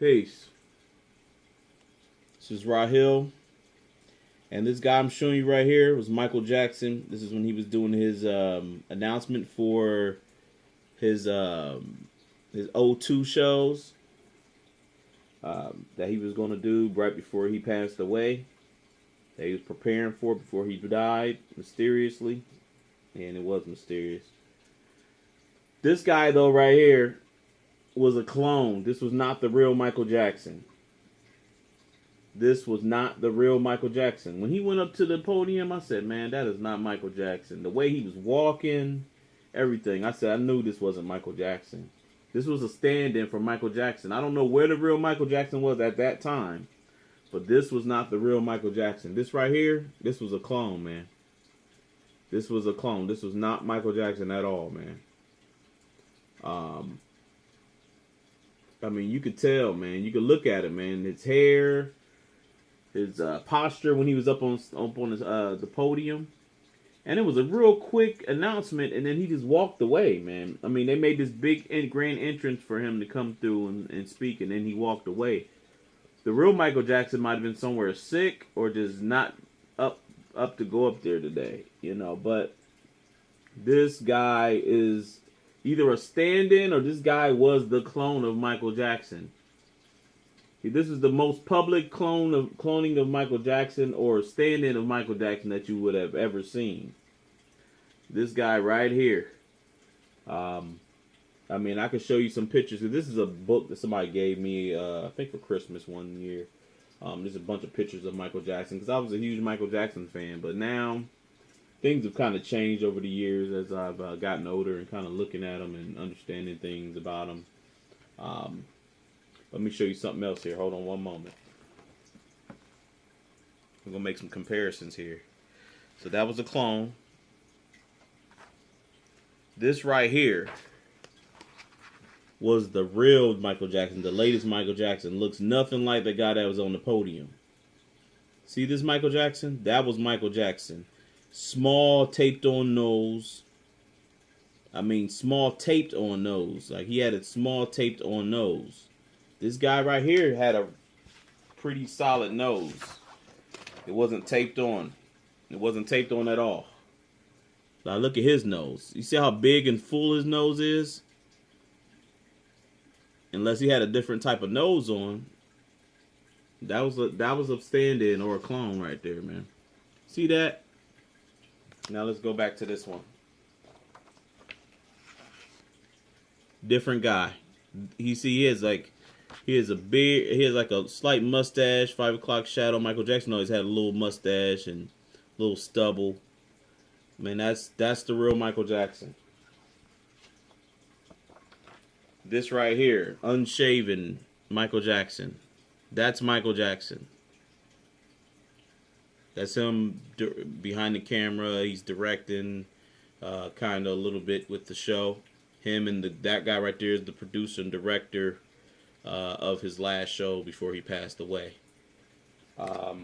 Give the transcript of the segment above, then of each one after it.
Peace. This is Rahil. And this guy I'm showing you right here was Michael Jackson. This is when he was doing his announcement for his O2 shows that he was going to do right before he passed away. That he was preparing for before he died mysteriously. And it was mysterious. This guy, though, right here was a clone. This was not the real Michael Jackson. This was not the real Michael Jackson. When he went up to the podium, I said, man, that is not Michael Jackson. The way he was walking, everything. I said, I knew this wasn't Michael Jackson. This was a stand-in for Michael Jackson. I don't know where the real Michael Jackson was at that time, but this was not the real Michael Jackson. This right here, this was a clone, man. This was a clone. This was not Michael Jackson at all, man. I mean, you could tell, man. You could look at it, man. His hair, his posture when he was up on his, the podium, and it was a real quick announcement, and then he just walked away, man. I mean, they made this big and grand entrance for him to come through and speak, and then he walked away. The real Michael Jackson might have been somewhere sick or just not up to go up there today, you know. But this guy is either a stand-in or this guy was the clone of Michael Jackson. This is the most public cloning of Michael Jackson or stand-in of Michael Jackson that you would have ever seen. This guy right here. I mean, I could show you some pictures. This is a book that somebody gave me, I think for Christmas one year. There's a bunch of pictures of Michael Jackson because I was a huge Michael Jackson fan. But now things have kind of changed over the years as I've gotten older and kind of looking at them and understanding things about them. Let me show you something else here. Hold on one moment. I'm going to make some comparisons here. So that was a clone. This right here was the real Michael Jackson. The latest Michael Jackson. Looks nothing like the guy that was on the podium. See this Michael Jackson? That was Michael Jackson. Small taped on nose. I mean small taped on nose. Like he had a small taped on nose. This guy right here had a pretty solid nose. It wasn't taped on. It wasn't taped on at all. Now look at his nose. You see how big and full his nose is? Unless he had a different type of nose on. That was a stand-in or a clone right there, man. See that? Now let's go back to this one. Different guy. He has like a slight mustache, 5 o'clock shadow. Michael Jackson always had a little mustache and a little stubble. Man, that's the real Michael Jackson. This right here, unshaven Michael Jackson. That's Michael Jackson. That's him behind the camera. He's directing kind of a little bit with the show. Him and that guy right there is the producer and director of his last show before he passed away. Let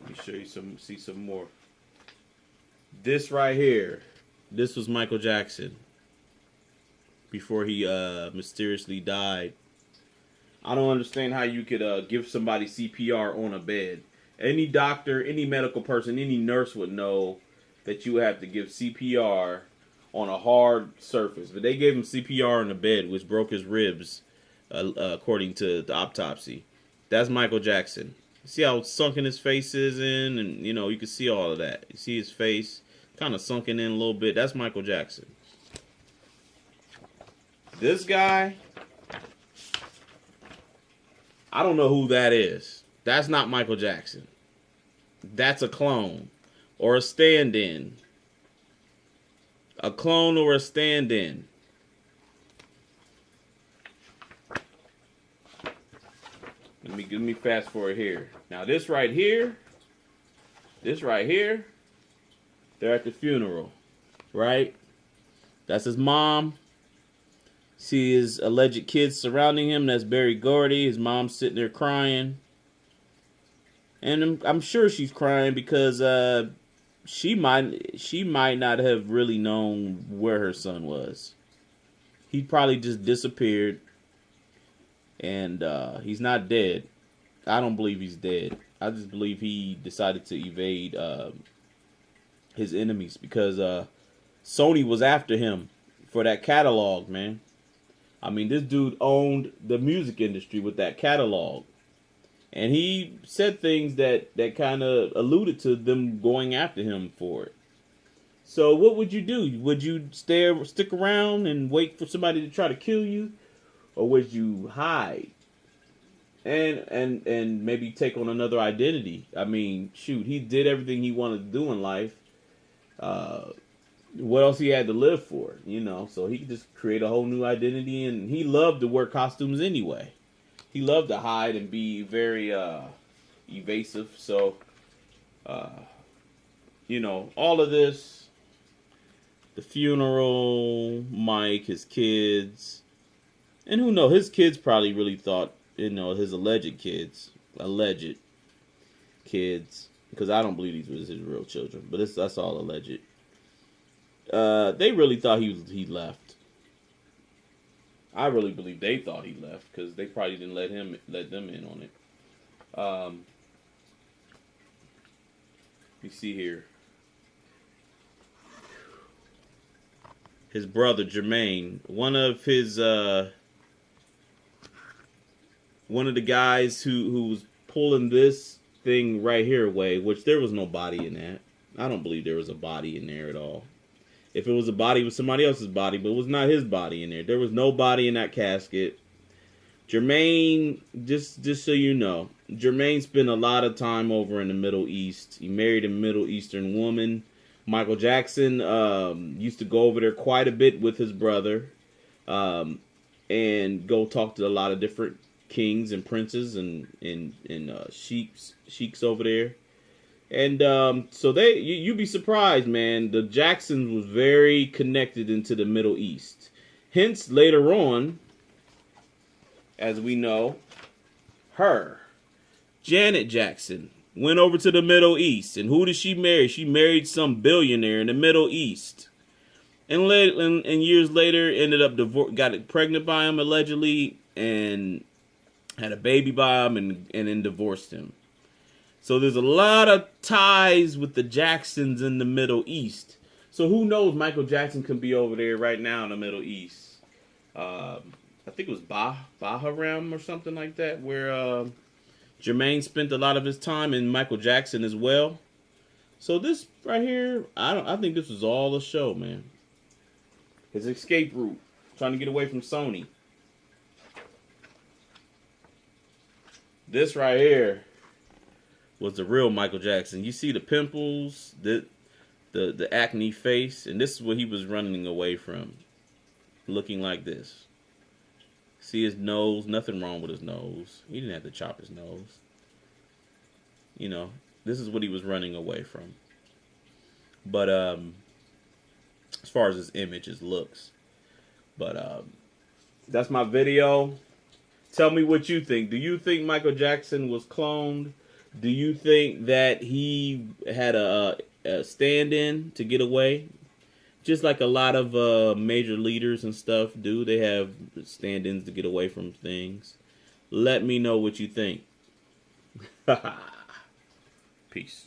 me show you see some more. This right here, this was Michael Jackson before he mysteriously died. I don't understand how you could give somebody CPR on a bed. Any doctor, any medical person, any nurse would know that you have to give CPR on a hard surface. But they gave him CPR on a bed, which broke his ribs, according to the autopsy. That's Michael Jackson. See how sunken his face is in? And, you know, you can see all of that. You see his face kind of sunken in a little bit. That's Michael Jackson. This guy, I don't know who that is. That's not Michael Jackson. That's a clone or a stand-in. A clone or a stand-in. Let me fast forward here. Now this right here, they're at the funeral, right? That's his mom. See his alleged kids surrounding him. That's Berry Gordy. His mom's sitting there crying. And I'm sure she's crying because she might not have really known where her son was. He probably just disappeared, and he's not dead. I don't believe he's dead. I just believe he decided to evade his enemies because Sony was after him for that catalog, man. I mean, this dude owned the music industry with that catalog. And he said things that kind of alluded to them going after him for it. So what would you do? Would you stick around and wait for somebody to try to kill you? Or would you hide? And maybe take on another identity? I mean, shoot, he did everything he wanted to do in life. What else he had to live for, you know? So he could just create a whole new identity, and he loved to wear costumes anyway. He loved to hide and be very evasive. So, you know, all of this, the funeral, Mike, his kids, and who knows, his kids probably really thought, you know, his alleged kids, because I don't believe these were his real children, but that's all alleged. They really thought he left. I really believe they thought he left because they probably didn't let them in on it. You see here, his brother Jermaine, one of the guys who was pulling this thing right here away, which there was no body in that. I don't believe there was a body in there at all. If it was a body, it was somebody else's body, but it was not his body in there. There was no body in that casket. Jermaine, just so you know, Jermaine spent a lot of time over in the Middle East. He married a Middle Eastern woman. Michael Jackson used to go over there quite a bit with his brother and go talk to a lot of different kings and princes and sheiks over there. And so you'd be surprised, man. The Jacksons was very connected into the Middle East. Hence, later on, as we know, Janet Jackson, went over to the Middle East. And who did she marry? She married some billionaire in the Middle East. And years later, ended up got pregnant by him, allegedly, and had a baby by him, and then divorced him. So there's a lot of ties with the Jacksons in the Middle East. So who knows, Michael Jackson could be over there right now in the Middle East. I think it was Bahrain or something like that, where Jermaine spent a lot of his time, and Michael Jackson as well. So this right here, I think this was all a show, man. His escape route, trying to get away from Sony. This right here was the real Michael Jackson. You see the pimples, the acne face, and this is what he was running away from, looking like this. See his nose, nothing wrong with his nose. He didn't have to chop his nose. You know, this is what he was running away from. But as far as his image, his looks. But that's my video. Tell me what you think. Do you think Michael Jackson was cloned? Do you think that he had a stand-in to get away? Just like a lot of major leaders and stuff do. They have stand-ins to get away from things. Let me know what you think. Peace.